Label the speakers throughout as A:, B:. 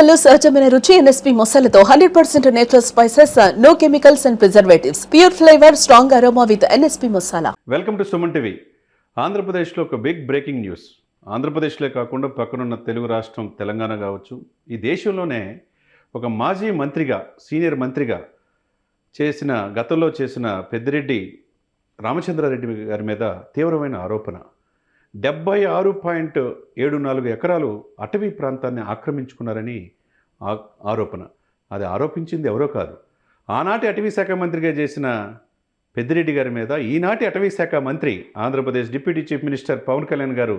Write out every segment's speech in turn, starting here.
A: మసాలాలో సహజమైన రుచి ఎన్ఎస్పీ మసాలాతో 100% natural spices, no chemicals and preservatives, pure flavour, strong aroma with NSP masala.
B: Welcome to Suman TV. ఆంధ్రప్రదేశ్లో ఒక బిగ్ బ్రేకింగ్ న్యూస్. ఆంధ్రప్రదేశ్లో కాకుండా పక్కనున్న తెలుగు రాష్ట్రం తెలంగాణ కావచ్చు, ఈ దేశంలోనే ఒక మాజీ మంత్రిగా, సీనియర్ మంత్రిగా గతంలో చేసిన పెద్దిరెడ్డి రామచంద్రారెడ్డి గారి మీద తీవ్రమైన ఆరోపణ. 76.74 ఎకరాలు అటవీ ప్రాంతాన్ని ఆక్రమించుకున్నారని ఆరోపణ. అది ఆరోపించింది ఎవరో కాదు, ఆనాటి అటవీ శాఖ మంత్రిగా చేసిన పెద్దిరెడ్డి గారి మీద ఈనాటి అటవీ శాఖ మంత్రి, Andhra Pradesh deputy chief minister Pawan Kalyan గారు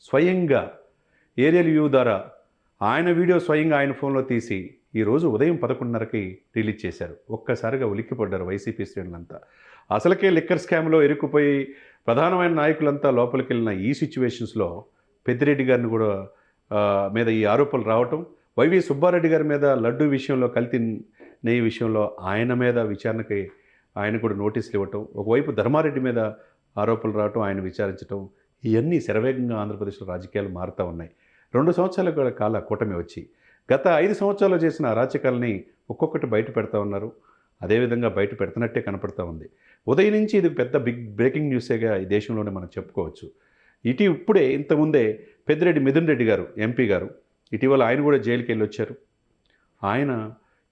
B: స్వయంగా ఏరియల్ వ్యూ ద్వారా ఆయన వీడియో స్వయంగా ఆయన ఫోన్లో తీసి ఈరోజు ఉదయం 11:30కి రిలీజ్ చేశారు. ఒక్కసారిగా ఉలిక్కిపడ్డారు వైసీపీ శ్రేణులంతా. అసలుకే లిక్కర్ స్కామ్లో ఇరుక్కుపోయి ప్రధానమైన నాయకులంతా లోపలికి వెళ్ళిన ఈ సిచ్యువేషన్స్లో పెద్దిరెడ్డి గారిని కూడా మీద ఈ ఆరోపణలు రావటం, వైవి సుబ్బారెడ్డి గారి మీద లడ్డు విషయంలో, కల్తీ నెయ్యి విషయంలో ఆయన మీద విచారణకి ఆయన కూడా నోటీసులు ఇవ్వటం, ఒకవైపు ధర్మారెడ్డి మీద ఆరోపణలు రావటం, ఆయన విచారించటం, ఇవన్నీ శరవేగంగా ఆంధ్రప్రదేశ్లో రాజకీయాలు మారుతూ ఉన్నాయి. 2 సంవత్సరాల కాల కూటమి వచ్చి గత 5 సంవత్సరాలు చేసిన అరాచకాలని ఒక్కొక్కటి బయట పెడతా ఉన్నారు. అదేవిధంగా బయట పెడుతున్నట్టే కనపడతా ఉంది. ఉదయం నుంచి ఇది పెద్ద బిగ్ బ్రేకింగ్ న్యూసేగా ఈ దేశంలోనే మనం చెప్పుకోవచ్చు. ఇప్పుడే ఇంతకుముందే పెద్దిరెడ్డి మిథున్ రెడ్డి గారు, ఎంపీ గారు, ఇటీవల ఆయన కూడా జైలుకి వెళ్ళి వచ్చారు. ఆయన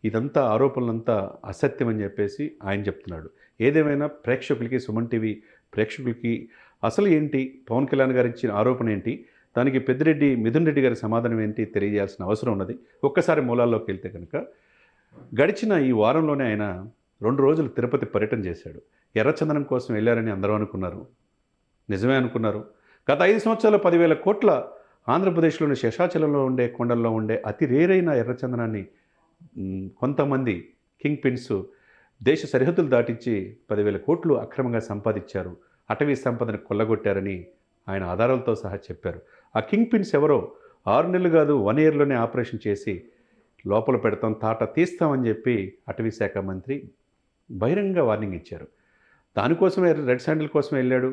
B: ఇదంతా ఆరోపణలంతా అసత్యం అని చెప్పేసి ఆయన చెప్తున్నాడు. ఏదేమైనా ప్రేక్షకులకి, సుమన్ టీవీ ప్రేక్షకులకి అసలు ఏంటి, పవన్ కళ్యాణ్ గారు ఇచ్చిన ఆరోపణ ఏంటి, దానికి పెద్దిరెడ్డి మిథున్ రెడ్డి గారి సమాధానం ఏంటి తెలియజేయాల్సిన అవసరం ఉన్నది. ఒక్కసారి మూలాల్లోకి వెళ్తే కనుక, గడిచిన ఈ వారంలోనే ఆయన 2 రోజులు తిరుపతి పర్యటన చేశాడు. ఎర్రచందనం కోసం వెళ్ళారని అందరూ అనుకున్నారు, నిజమే అనుకున్నారు. గత 5 సంవత్సరాలు 10,000 కోట్ల ఆంధ్రప్రదేశ్లోని శేషాచలంలో ఉండే కొండల్లో ఉండే అతి రేరైన ఎర్రచందనాన్ని కొంతమంది కింగ్ పిన్స్ దేశ సరిహద్దులు దాటించి 10,000 కోట్లు అక్రమంగా సంపాదించారు, అటవీ సంపదను కొల్లగొట్టారని ఆయన ఆధారాలతో సహా చెప్పారు. ఆ కింగ్ పిన్స్ ఎవరో 6 నెలలు కాదు, 1 ఇయర్లోనే ఆపరేషన్ చేసి లోపల పెడతాం, తాట తీస్తామని చెప్పి అటవీ శాఖ మంత్రి బహిరంగ వార్నింగ్ ఇచ్చారు. దానికోసమే రెడ్ శాండిల్ కోసం వెళ్ళాడు.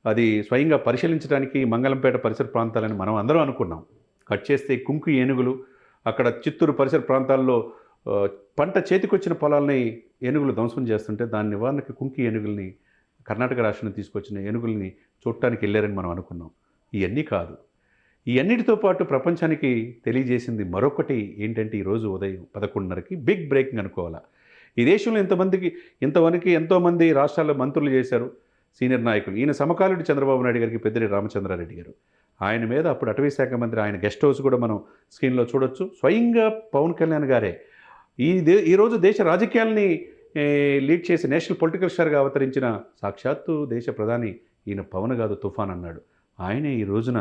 B: అది స్వయంగా పరిశీలించడానికి మంగళంపేట పరిసర ప్రాంతాలని మనం అందరం అనుకున్నాం. కట్ చేస్తే కుంకు ఏనుగులు, అక్కడ చిత్తూరు పరిసర ప్రాంతాల్లో పంట చేతికొచ్చిన పొలాలని ఏనుగులు ధ్వంసం చేస్తుంటే దాని నివారణకి కుంకి ఏనుగుల్ని, కర్ణాటక రాష్ట్రం తీసుకొచ్చిన ఏనుగుల్ని చూడటానికి వెళ్ళారని మనం అనుకున్నాం. ఇవన్నీ కాదు. ఈ అన్నిటితో పాటు ప్రపంచానికి తెలియజేసింది మరొకటి ఏంటంటే, ఈరోజు ఉదయం 11:30కి బిగ్ బ్రేకింగ్ అనుకోవాలా. ఈ దేశంలో ఇంతవరకు ఎంతోమంది రాష్ట్రాల్లో మంత్రులు చేశారు, సీనియర్ నాయకులు. ఈయన సమకాలీడు చంద్రబాబు నాయుడు గారికి పెద్దిరెడ్డి రామచంద్రారెడ్డి గారు. ఆయన మీద అప్పుడు అటవీ శాఖ మంత్రి, ఆయన గెస్ట్ హౌస్ కూడా మనం స్క్రీన్లో చూడొచ్చు. స్వయంగా పవన్ కళ్యాణ్ గారే ఈరోజు దేశ రాజకీయాల్ని లీడ్ చేసి నేషనల్ పొలిటికల్ స్టార్గా అవతరించిన సాక్షాత్తు దేశ ప్రధాని ఈయన పవన్ కాదు తుఫాన్ అన్నాడు. ఆయనే ఈ రోజున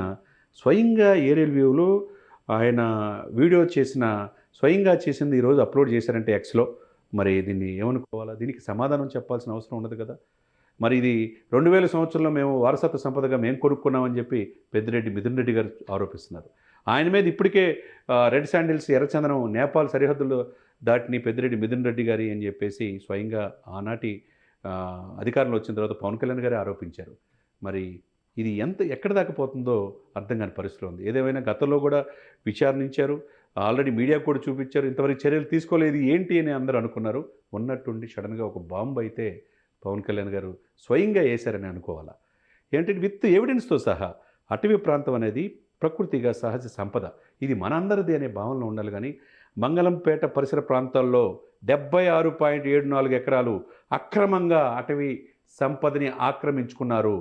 B: స్వయంగా ఏరియల్ వ్యూలో ఆయన వీడియో స్వయంగా చేసింది ఈరోజు అప్లోడ్ చేశారంటే ఎక్స్లో. మరి దీన్ని ఏమనుకోవాలా? దీనికి సమాధానం చెప్పాల్సిన అవసరం ఉండదు కదా. మరి ఇది 2000 సంవత్సరంలో మేము వారసత్వ సంపదగా మేము కొనుక్కున్నామని చెప్పి పెద్దిరెడ్డి మిథున్ రెడ్డి గారు ఆరోపిస్తున్నారు. ఆయన మీద ఇప్పటికే రెడ్ శాండిల్స్, ఎర్రచందనం నేపాల్ సరిహద్దుల్లో దాటిని పెద్దిరెడ్డి మిథున్ రెడ్డి గారి అని చెప్పేసి స్వయంగా ఆనాటి అధికారంలో వచ్చిన తర్వాత పవన్ కళ్యాణ్ గారే ఆరోపించారు. మరి ఇది ఎక్కడ దాకా పోతుందో అర్థం కాని పరిస్థితిలో ఉంది. ఏదేమైనా గతంలో కూడా విచారించారు, ఆల్రెడీ మీడియా కూడా చూపించారు, ఇంతవరకు చర్యలు తీసుకోలేదు ఏంటి అని అందరూ అనుకున్నారు. ఉన్నట్టుండి సడన్గా ఒక బాంబు అయితే పవన్ కళ్యాణ్ గారు స్వయంగా వేశారని అనుకోవాలా. ఏంటంటే విత్ ఎవిడెన్స్తో సహా అటవీ ప్రాంతం అనేది ప్రకృతిగా సహజ సంపద, ఇది మనందరిది అనే భావనలో ఉండాలి. కానీ మంగళంపేట పరిసర ప్రాంతాల్లో 76.74 ఎకరాలు అక్రమంగా అటవీ సంపదని ఆక్రమించుకున్నారు.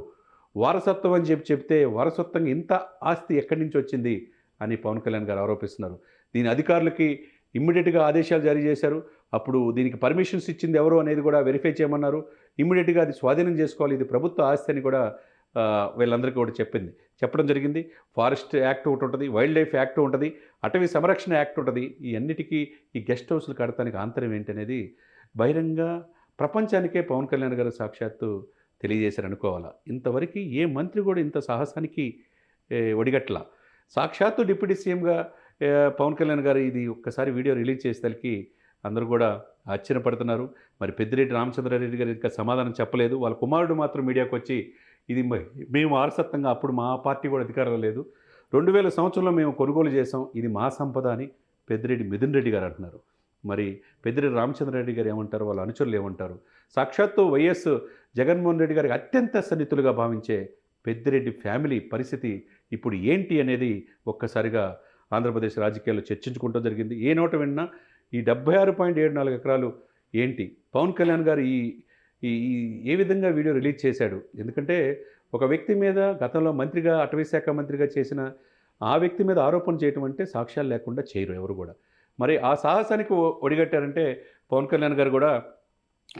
B: వారసత్వం అని చెప్తే వారసత్వంగా ఇంత ఆస్తి ఎక్కడి నుంచి వచ్చింది అని పవన్ కళ్యాణ్ గారు ఆరోపిస్తున్నారు. దీని అధికారులకి ఇమ్మీడియట్గా ఆదేశాలు జారీ చేశారు. అప్పుడు దీనికి పర్మిషన్స్ ఇచ్చింది ఎవరు అనేది కూడా వెరిఫై చేయమన్నారు. ఇమ్మీడియట్గా అది స్వాధీనం చేసుకోవాలి, ఇది ప్రభుత్వ ఆస్తి అని కూడా వీళ్ళందరికీ కూడా చెప్పడం జరిగింది. ఫారెస్ట్ యాక్ట్ ఒకటి ఉంటుంది, వైల్డ్ లైఫ్ యాక్ట్ ఉంటుంది, అటవీ సంరక్షణ యాక్ట్ ఉంటుంది. ఈ అన్నిటికీ ఈ గెస్ట్ హౌస్లు కడతానికి ఆంతర్యం ఏంటనేది బహిరంగ ప్రపంచానికే పవన్ కళ్యాణ్ గారు సాక్షాత్తు తెలియజేశారు అనుకోవాలా. ఇంతవరకు ఏ మంత్రి కూడా ఇంత సాహసానికి ఒడిగట్ల. సాక్షాత్తు డిప్యూటీ సీఎంగా పవన్ కళ్యాణ్ గారు ఇది ఒక్కసారి వీడియో రిలీజ్ చేసేసరికి అందరూ కూడా ఆశ్చర్యపడుతున్నారు. మరి పెద్దిరెడ్డి రామచంద్రారెడ్డి గారు ఇంకా సమాధానం చెప్పలేదు. వాళ్ళ కుమారుడు మాత్రం మీడియాకు వచ్చి ఇది మేము వారసత్వంగా, అప్పుడు మా పార్టీ కూడా అధికారంలో లేదు, 2000 సంవత్సరంలో మేము కొనుగోలు చేసాం, ఇది మా సంపద అని పెద్దిరెడ్డి మిథున్ రెడ్డి గారు అంటున్నారు. మరి పెద్దిరెడ్డి రామచంద్రారెడ్డి గారు ఏమంటారు, వాళ్ళ అనుచరులు ఏమంటారు? సాక్షాత్తు వైఎస్ జగన్మోహన్ రెడ్డి గారికి అత్యంత సన్నిహితులుగా భావించే పెద్దిరెడ్డి ఫ్యామిలీ పరిస్థితి ఇప్పుడు ఏంటి అనేది ఒక్కసారిగా ఆంధ్రప్రదేశ్ రాజకీయాల్లో చర్చించుకుంటూ జరిగింది. ఏ నోట విన్నా ఈ 76.74 ఎకరాలు ఏంటి, పవన్ కళ్యాణ్ గారు ఈ ఈ ఏ విధంగా వీడియో రిలీజ్ చేశాడు? ఎందుకంటే ఒక వ్యక్తి మీద గతంలో మంత్రిగా, అటవీ శాఖ మంత్రిగా చేసిన ఆ వ్యక్తి మీద ఆరోపణ చేయటం అంటే సాక్ష్యాలు లేకుండా చేయరు ఎవరు కూడా. మరి ఆ సాహసానికి ఒడిగట్టారంటే పవన్ కళ్యాణ్ గారు కూడా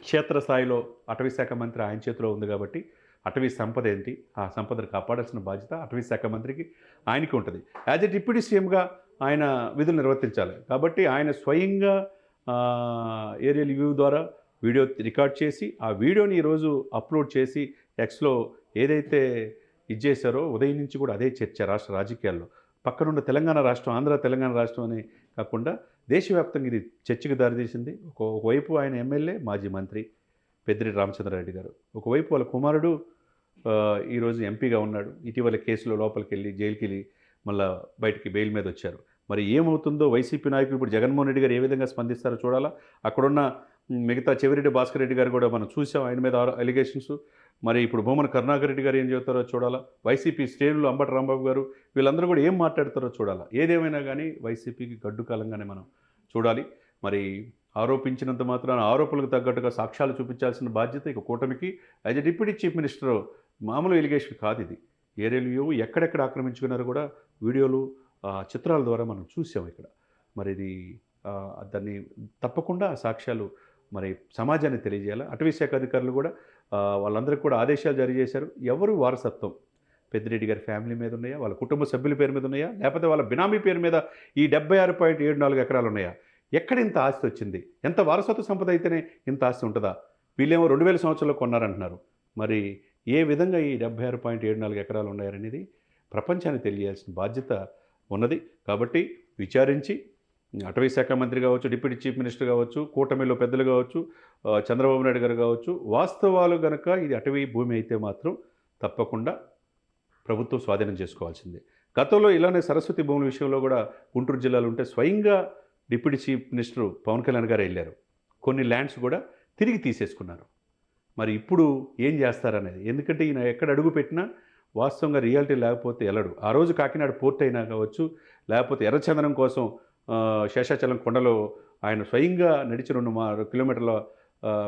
B: క్షేత్రస్థాయిలో అటవీ శాఖ మంత్రి ఆయన చేతిలో ఉంది కాబట్టి అటవీ సంపద ఏంటి, ఆ సంపదను కాపాడాల్సిన బాధ్యత అటవీ శాఖ మంత్రికి ఆయనకి ఉంటుంది. యాజ్ ఎ డిప్యూటీ సీఎంగా ఆయన విధులు నిర్వర్తించాలి కాబట్టి ఆయన స్వయంగా ఏరియల్ వ్యూ ద్వారా వీడియో రికార్డ్ చేసి ఆ వీడియోని ఈరోజు అప్లోడ్ చేసి ఎక్స్లో ఏదైతే ఇచ్చేశారో ఉదయం నుంచి కూడా అదే చర్చ రాష్ట్ర రాజకీయాల్లో. పక్కనున్న తెలంగాణ రాష్ట్రం, ఆంధ్ర తెలంగాణ రాష్ట్రం అని కాకుండా దేశవ్యాప్తంగా ఇది చర్చకు దారితీసింది. ఒకవైపు ఆయన ఎమ్మెల్యే, మాజీ మంత్రి పెద్దిరెడ్డి రామచంద్రారెడ్డి గారు, ఒకవైపు వాళ్ళ కుమారుడు ఈరోజు ఎంపీగా ఉన్నాడు. ఇటీవల కేసులో లోపలికి వెళ్ళి జైలుకి వెళ్ళి మళ్ళీ బయటికి బెయిల్ మీద వచ్చారు. మరి ఏమవుతుందో వైసీపీ నాయకులు ఇప్పుడు జగన్మోహన్ రెడ్డి గారు ఏ విధంగా స్పందిస్తారో చూడాలా. అక్కడున్న మిగతా చెవిరెడ్డి భాస్కర్ రెడ్డి గారు కూడా మనం చూసాం, ఆయన మీద అలిగేషన్స్. మరి ఇప్పుడు భూమన కరుణాకర్ రెడ్డి గారు ఏం చెబుతారో చూడాలా. వైసీపీ శ్రేణులు అంబటి రాంబాబు గారు వీళ్ళందరూ కూడా ఏం మాట్లాడతారో చూడాలా. ఏదేమైనా కానీ వైసీపీకి గడ్డు కాలంగానే మనం చూడాలి. మరి ఆరోపించినంత మాత్రాన ఆరోపణలకు తగ్గట్టుగా సాక్ష్యాలు చూపించాల్సిన బాధ్యత ఇక కూటమికి. As a deputy chief minister మామూలు ఎలిగేషన్ కాదు ఇది. ఏరియల్ వ్యూ ఎక్కడెక్కడ ఆక్రమించుకున్నారో కూడా వీడియోలు, చిత్రాల ద్వారా మనం చూసాం ఇక్కడ. మరి ఇది దాన్ని తప్పకుండా సాక్ష్యాలు మరి సమాజాన్ని తెలియజేయాలి. అటవీ శాఖ అధికారులు కూడా వాళ్ళందరికీ కూడా ఆదేశాలు జారీ చేశారు. ఎవరు వారసత్వం పెద్దిరెడ్డి గారి ఫ్యామిలీ మీద ఉన్నాయా, వాళ్ళ కుటుంబ సభ్యుల పేరు మీద ఉన్నాయా, లేకపోతే వాళ్ళ బినామీ పేరు మీద ఈ 76.74 ఎకరాలు ఉన్నాయా? ఎక్కడ ఇంత ఆస్తి వచ్చింది? ఎంత వారసత్వ సంపద అయితేనే ఇంత ఆస్తి ఉంటుందా? వీళ్ళేమో 2000 సంవత్సరంలో కొన్నారంటున్నారు. మరి ఏ విధంగా ఈ 76.74 ఎకరాలు ఉన్నాయనేది ప్రపంచానికి తెలియాల్సిన బాధ్యత ఉన్నది. కాబట్టి విచారించి అటవీ శాఖ మంత్రి కావచ్చు, డిప్యూటీ చీఫ్ మినిస్టర్ కావచ్చు, కూటమిలో పెద్దలు కావచ్చు, చంద్రబాబు నాయుడు గారు కావచ్చు, వాస్తవాలు కనుక ఇది అటవీ భూమి అయితే మాత్రం తప్పకుండా ప్రభుత్వం స్వాధీనం చేసుకోవాల్సిందే. గతంలో ఇలానే సరస్వతి భూముల విషయంలో కూడా గుంటూరు జిల్లాలో ఉంటే స్వయంగా deputy chief minister Pawan Kalyan garu వెళ్ళారు. కొన్ని ల్యాండ్స్ కూడా తిరిగి తీసేసుకున్నారు. మరి ఇప్పుడు ఏం చేస్తారనేది, ఎందుకంటే ఈయన ఎక్కడ అడుగు పెట్టినా వాస్తవంగా రియాలిటీ లేకపోతే వెళ్ళడు. ఆ రోజు కాకినాడ పోర్ట్ అయినా కావచ్చు, లేకపోతే ఎర్రచందనం కోసం శేషాచలం కొండలో ఆయన స్వయంగా నడిచి 2 కిలోమీటర్ల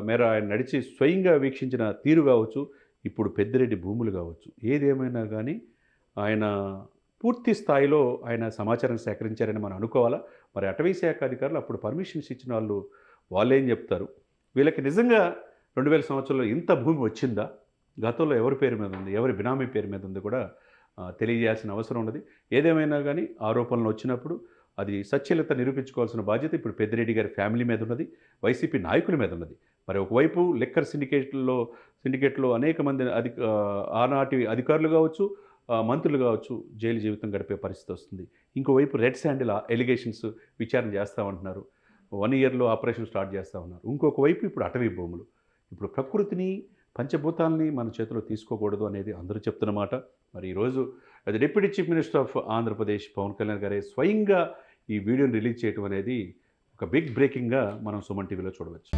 B: మేర ఆయన నడిచి స్వయంగా వీక్షించిన తీరు కావచ్చు, ఇప్పుడు పెద్దిరెడ్డి భూములు కావచ్చు, ఏదేమైనా కానీ ఆయన పూర్తి స్థాయిలో ఆయన సమాచారం సేకరించారని మనం అనుకోవాలా. మరి అటవీ శాఖ అధికారులు అప్పుడు పర్మిషన్స్ ఇచ్చిన వాళ్ళు ఏం చెప్తారు? వీళ్ళకి నిజంగా 2000 సంవత్సరంలో ఇంత భూమి వచ్చిందా? గతంలో ఎవరి పేరు మీద ఉంది, ఎవరి బినామీ పేరు మీద ఉంది కూడా తెలియజేయాల్సిన అవసరం ఉన్నది. ఏదేమైనా కానీ ఆరోపణలు వచ్చినప్పుడు అది సత్యలత నిరూపించుకోవాల్సిన బాధ్యత ఇప్పుడు పెద్దిరెడ్డి గారి ఫ్యామిలీ మీద ఉన్నది, వైసీపీ నాయకుల మీద ఉన్నది. మరి ఒకవైపు లిక్కర్ సిండికేట్లో అనేక మంది ఆనాటి అధికారులు కావచ్చు, మంత్రులు కావచ్చు జైలు జీవితం గడిపే పరిస్థితి వస్తుంది. ఇంకోవైపు రెడ్ శాండిల్ ఎలిగేషన్స్ విచారణ చేస్తామంటున్నారు. 1 ఇయర్లో ఆపరేషన్ స్టార్ట్ చేస్తూ ఉన్నారు. ఇంకొక వైపు ఇప్పుడు అటవీ భూములు. ఇప్పుడు ప్రకృతిని, పంచభూతాలని మన చేతిలో తీసుకోకూడదు అనేది అందరూ చెప్తున్నమాట. మరి ఈరోజు అది deputy chief minister of Andhra Pradesh Pawan Kalyan గారే స్వయంగా ఈ వీడియోని రిలీజ్ చేయడం అనేది ఒక బిగ్ బ్రేకింగ్గా మనం సుమన్ టీవీలో చూడవచ్చు.